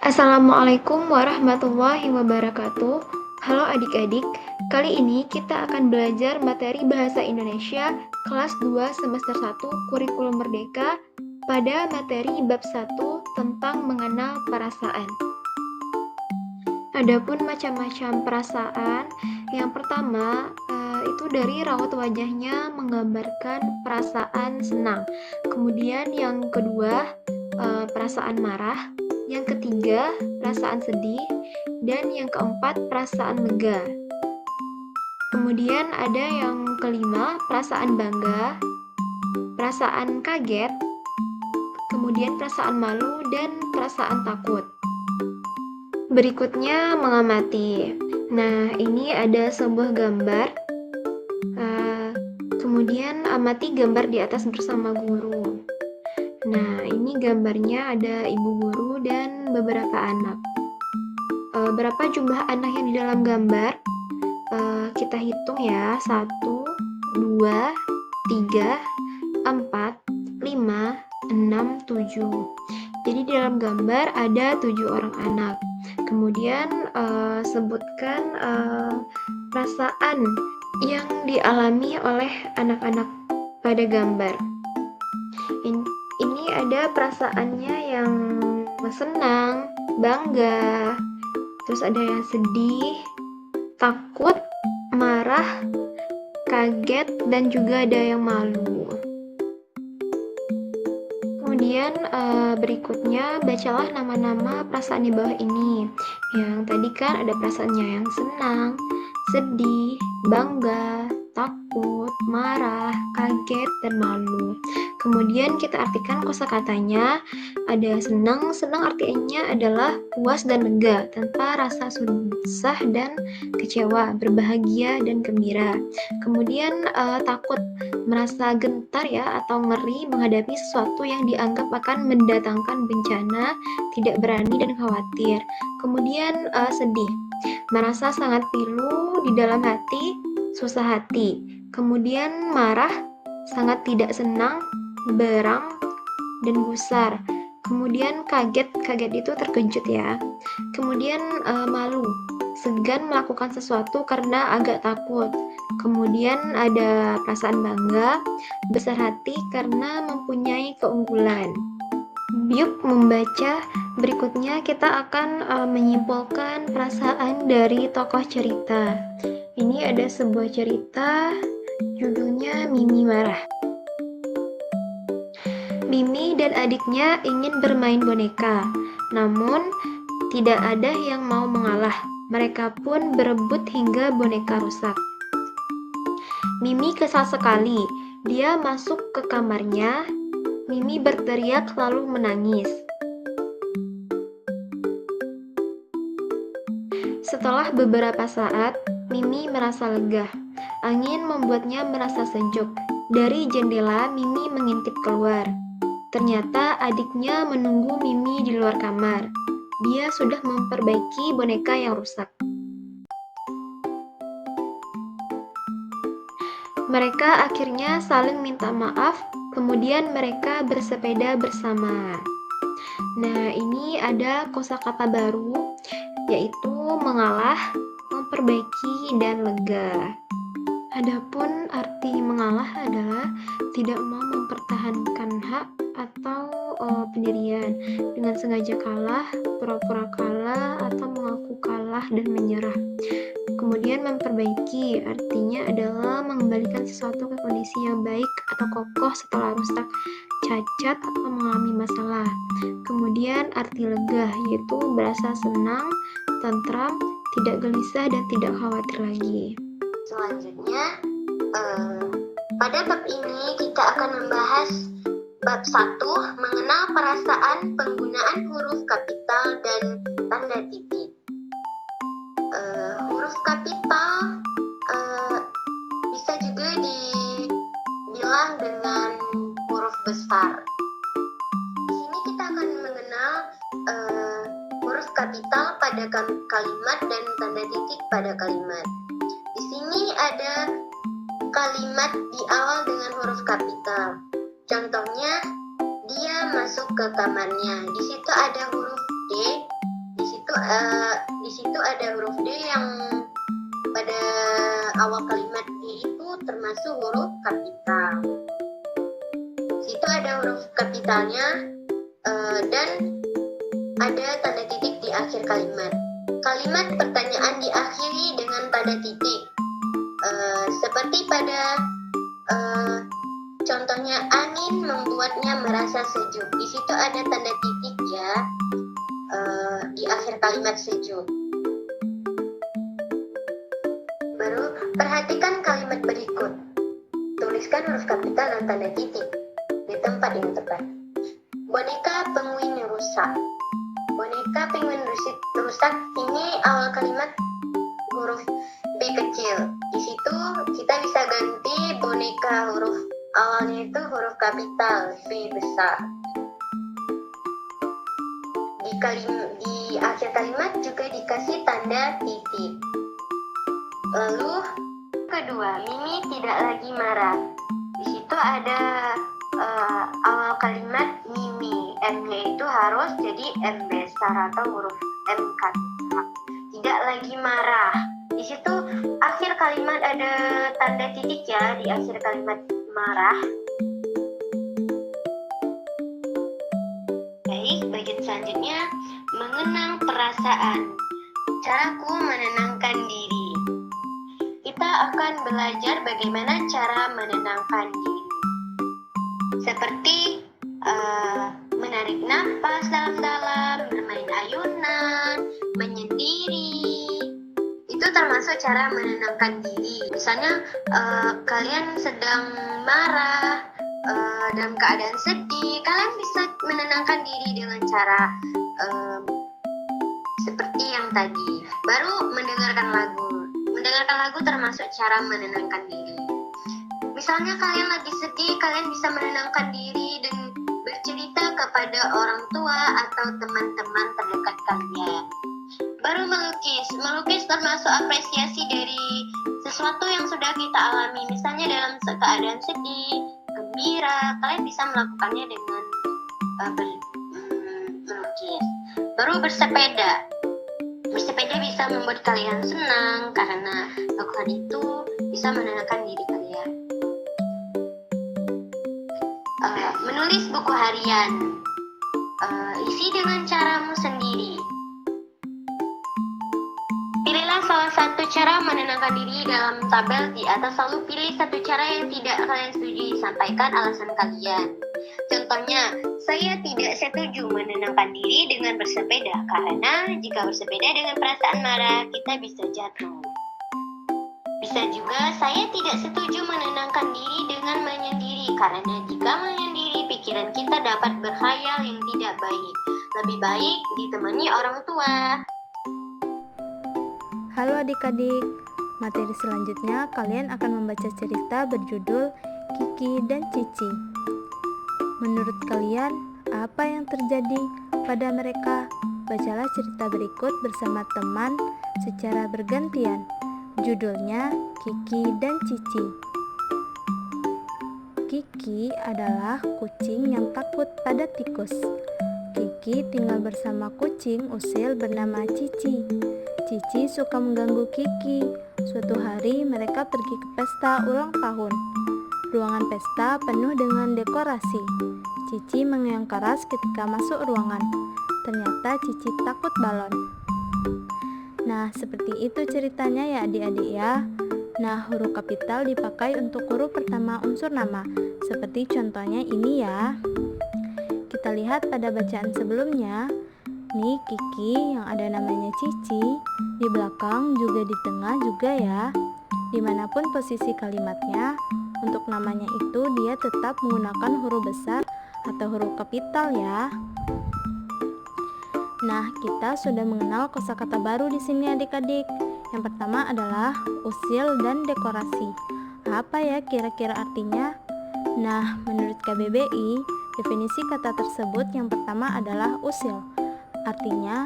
Assalamualaikum warahmatullahi wabarakatuh. Halo adik-adik, kali ini kita akan belajar materi Bahasa Indonesia kelas 2 semester 1 Kurikulum Merdeka pada materi bab 1 tentang mengenal perasaan. Adapun macam-macam perasaan, yang pertama itu dari raut wajahnya menggambarkan perasaan senang. Kemudian yang kedua perasaan marah, yang ketiga perasaan sedih, dan yang keempat perasaan lega. Kemudian ada yang kelima perasaan bangga, perasaan kaget, kemudian perasaan malu, dan perasaan takut. Berikutnya mengamati. Nah, ini ada sebuah gambar. Kemudian amati gambar di atas bersama guru. Nah, ini gambarnya ada ibu guru dan beberapa anak. Berapa jumlah anak yang di dalam gambar? Kita hitung ya. 1, 2, 3, 4, 5, 6, 7. Jadi di dalam gambar ada 7 orang anak. Kemudian sebutkan perasaan yang dialami oleh anak-anak pada gambar. Ini ada perasaannya yang senang, bangga, terus ada yang sedih, takut, marah, kaget, dan juga ada yang malu. Kemudian berikutnya bacalah nama-nama perasaan di bawah ini. Yang tadi kan ada perasaannya yang senang, sedih, bangga, takut, marah, kaget, dan malu. Kemudian kita artikan kosakatanya. Ada senang artinya adalah puas dan lega tanpa rasa susah dan kecewa, berbahagia dan gembira. Kemudian takut, merasa gentar ya atau ngeri menghadapi sesuatu yang dianggap akan mendatangkan bencana, tidak berani dan khawatir. Kemudian sedih, merasa sangat pilu di dalam hati, susah hati. Kemudian marah, sangat tidak senang, berang, dan gusar. Kemudian kaget itu terkejut ya. Kemudian malu, segan melakukan sesuatu karena agak takut. Kemudian ada perasaan bangga, besar hati karena mempunyai keunggulan. Yuk membaca. Berikutnya kita akan menyimpulkan perasaan dari tokoh cerita. Ini ada sebuah cerita, judulnya Mimi Marah. Mimi dan adiknya ingin bermain boneka, namun tidak ada yang mau mengalah. Mereka pun berebut hingga boneka rusak. Mimi kesal sekali. Dia masuk ke kamarnya. Mimi berteriak lalu menangis. Setelah beberapa saat, Mimi merasa lega. Angin membuatnya merasa sejuk. Dari jendela, Mimi mengintip keluar. Ternyata adiknya menunggu Mimi di luar kamar. Dia sudah memperbaiki boneka yang rusak. Mereka akhirnya saling minta maaf, kemudian mereka bersepeda bersama. Nah, ini ada kosakata baru, yaitu mengalah, memperbaiki, dan lega. Adapun arti mengalah adalah tidak mau mempertahankan hak atau pendirian dengan sengaja kalah, pura-pura kalah, atau mengaku kalah dan menyerah. Kemudian memperbaiki artinya adalah mengembalikan sesuatu ke kondisi yang baik atau kokoh setelah rusak, cacat, atau mengalami masalah. Kemudian arti lega yaitu berasa senang, tentram, tidak gelisah, dan tidak khawatir lagi. Selanjutnya, pada bab ini kita akan membahas bab 1, mengenal perasaan penggunaan huruf kapital dan tanda titik. Huruf kapital bisa juga dibilang dengan huruf besar. Di sini kita akan mengenal huruf kapital pada kalimat dan tanda titik pada kalimat. Di sini ada kalimat di awal dengan huruf kapital. Contohnya, dia masuk ke kamarnya. Di situ ada huruf D di situ ada huruf D yang pada awal kalimat D itu termasuk huruf kapital. Di situ ada huruf kapitalnya dan ada tanda titik di akhir kalimat. Kalimat pertanyaan diakhiri dengan tanda titik. Seperti pada contohnya, angin membuatnya merasa sejuk. Di situ ada tanda titik ya, di akhir kalimat sejuk. Baru perhatikan kalimat berikut. Tuliskan huruf kapital dan tanda titik di tempat yang tepat. Boneka penguin rusak. Boneka penguin rusak, ini awal kalimat huruf B kecil. Di situ kita bisa ganti boneka huruf awalnya itu huruf kapital B besar. Di akhir kalimat juga dikasih tanda titik. Lalu kedua, Mimi tidak lagi marah. Di situ ada awal kalimat Mimi, M-nya itu harus jadi M besar atau huruf M kapital. Tidak lagi marah. Di situ akhir kalimat ada tanda titik ya, di akhir kalimat marah. Baik, bagian selanjutnya mengenang perasaan. Caraku menenangkan diri. Kita akan belajar bagaimana cara menenangkan diri. Seperti menarik nafas dalam-dalam, bermain ayunan, menyendiri. Itu termasuk cara menenangkan diri. Misalnya kalian sedang marah, dalam keadaan sedih, kalian bisa menenangkan diri dengan cara seperti yang tadi. Baru mendengarkan lagu. Mendengarkan lagu termasuk cara menenangkan diri. Misalnya kalian lagi sedih, kalian bisa menenangkan diri dengan bercerita kepada orang tua atau teman-teman terdekat kalian. Baru melukis. Melukis termasuk apresiasi dari sesuatu yang sudah kita alami. Misalnya dalam keadaan sedih, gembira, kalian bisa melakukannya dengan melukis. Baru bersepeda. Bersepeda bisa membuat kalian senang karena melakukan itu bisa menenangkan diri kalian. Menulis buku harian. Isi dengan caramu sendiri. Pilihlah salah satu cara menenangkan diri dalam tabel di atas, lalu pilih satu cara yang tidak kalian setujui, sampaikan alasan kalian. Contohnya, saya tidak setuju menenangkan diri dengan bersepeda karena jika bersepeda dengan perasaan marah, kita bisa jatuh. Bisa juga, saya tidak setuju menenangkan diri dengan menyendiri karena jika menyendiri, pikiran kita dapat berkhayal yang tidak baik. Lebih baik ditemani orang tua. Halo adik-adik, materi selanjutnya kalian akan membaca cerita berjudul Kiki dan Cici. Menurut kalian, apa yang terjadi pada mereka? Bacalah cerita berikut bersama teman secara bergantian. Judulnya Kiki dan Cici. Kiki adalah kucing yang takut pada tikus. Kiki tinggal bersama kucing usil bernama Cici. Cici suka mengganggu Kiki. Suatu hari mereka pergi ke pesta ulang tahun. Ruangan pesta penuh dengan dekorasi. Cici mengeong keras ketika masuk ruangan. Ternyata Cici takut balon. Nah, seperti itu ceritanya ya adik-adik ya. Nah, huruf kapital dipakai untuk huruf pertama unsur nama. Seperti contohnya ini ya. Kita lihat pada bacaan sebelumnya. Nih Kiki yang ada namanya Cici, di belakang juga di tengah juga ya. Dimanapun posisi kalimatnya, untuk namanya itu dia tetap menggunakan huruf besar atau huruf kapital ya. Nah, kita sudah mengenal kosakata baru di sini adik-adik. Yang pertama adalah usil dan dekorasi. Apa ya kira-kira artinya? Nah, menurut KBBI, definisi kata tersebut yang pertama adalah usil. Artinya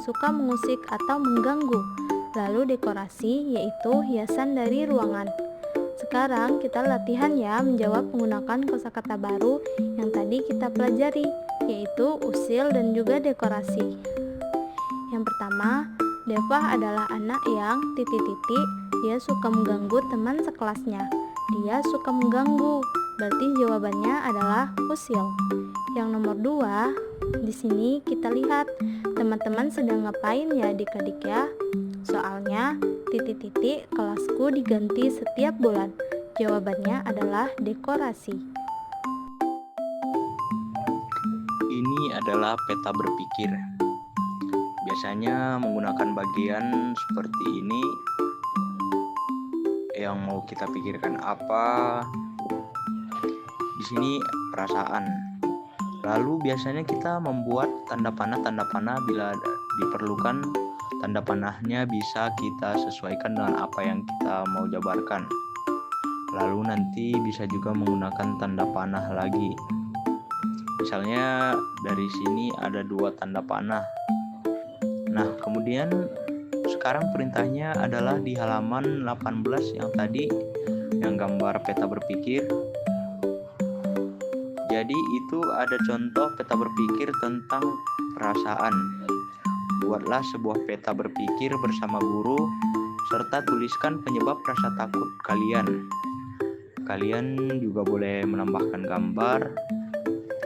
suka mengusik atau mengganggu. Lalu dekorasi yaitu hiasan dari ruangan. Sekarang kita latihan ya menjawab menggunakan kosakata baru yang tadi kita pelajari, yaitu usil dan juga dekorasi. Yang Yang pertama, Deva adalah anak yang titik-titik, dia suka mengganggu teman sekelasnya. Dia suka mengganggu, berarti jawabannya adalah usil. Yang nomor 2, di sini kita lihat teman-teman sedang ngapain ya adik-adik ya? Soalnya titik-titik kelasku diganti setiap bulan. Jawabannya adalah dekorasi. Ini adalah peta berpikir. Biasanya menggunakan bagian seperti ini yang mau kita pikirkan apa. Di sini perasaan. Lalu biasanya kita membuat tanda panah bila diperlukan. Tanda panahnya bisa kita sesuaikan dengan apa yang kita mau jabarkan. Lalu nanti bisa juga menggunakan tanda panah lagi. Misalnya dari sini ada 2 tanda panah. Nah, kemudian sekarang perintahnya adalah di halaman 18 yang tadi yang gambar peta berpikir. Jadi itu ada contoh peta berpikir tentang perasaan. Buatlah sebuah peta berpikir bersama guru serta tuliskan penyebab rasa takut kalian. Kalian juga boleh menambahkan gambar.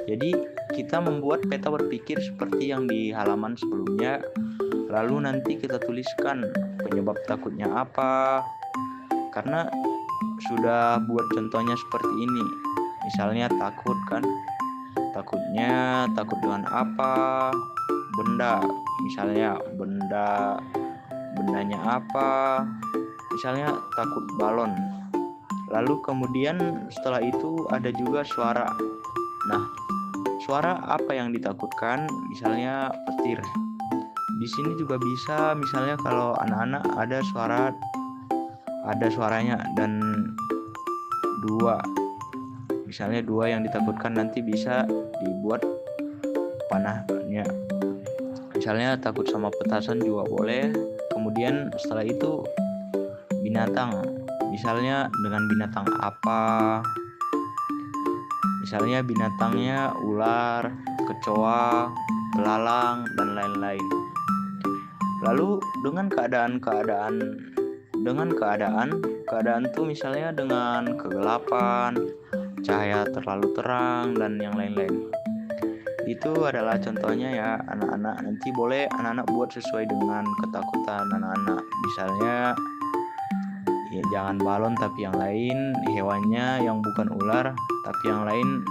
Jadi kita membuat peta berpikir seperti yang di halaman sebelumnya. Lalu nanti kita tuliskan penyebab takutnya apa. Karena sudah buat contohnya seperti ini. Misalnya takut kan. Takutnya takut dengan apa? Benda. Misalnya bendanya apa? Misalnya takut balon. Lalu kemudian setelah itu ada juga suara. Nah, suara apa yang ditakutkan? Misalnya petir. Di sini juga bisa, misalnya kalau anak-anak ada suaranya dan 2. Misalnya 2 yang ditakutkan nanti bisa dibuat panahnya. Misalnya takut sama petasan juga boleh. Kemudian setelah itu binatang. Misalnya dengan binatang apa? Misalnya binatangnya ular, kecoa, belalang, dan lain-lain. Lalu dengan keadaan tuh misalnya dengan kegelapan, cahaya terlalu terang, dan yang lain-lain. Itu adalah contohnya ya anak-anak. Nanti boleh anak-anak buat sesuai dengan ketakutan anak-anak. Misalnya ya jangan balon tapi yang lain, hewannya yang bukan ular tapi yang lain,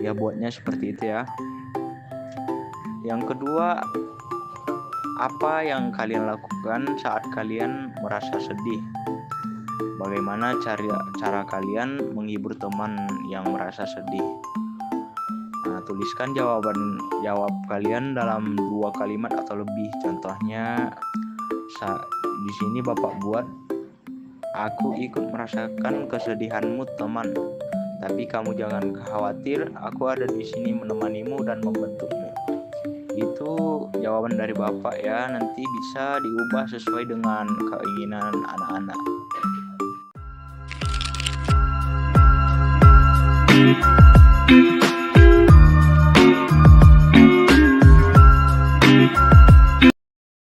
ya buatnya seperti itu ya. Yang kedua, apa yang kalian lakukan saat kalian merasa sedih? Bagaimana cara kalian menghibur teman yang merasa sedih? Nah, tuliskan jawab kalian dalam 2 kalimat atau lebih. Contohnya di sini Bapak buat, aku ikut merasakan kesedihanmu teman, tapi kamu jangan khawatir, aku ada di sini menemanimu dan membentukmu. Itu jawaban dari Bapak ya, nanti bisa diubah sesuai dengan keinginan anak-anak.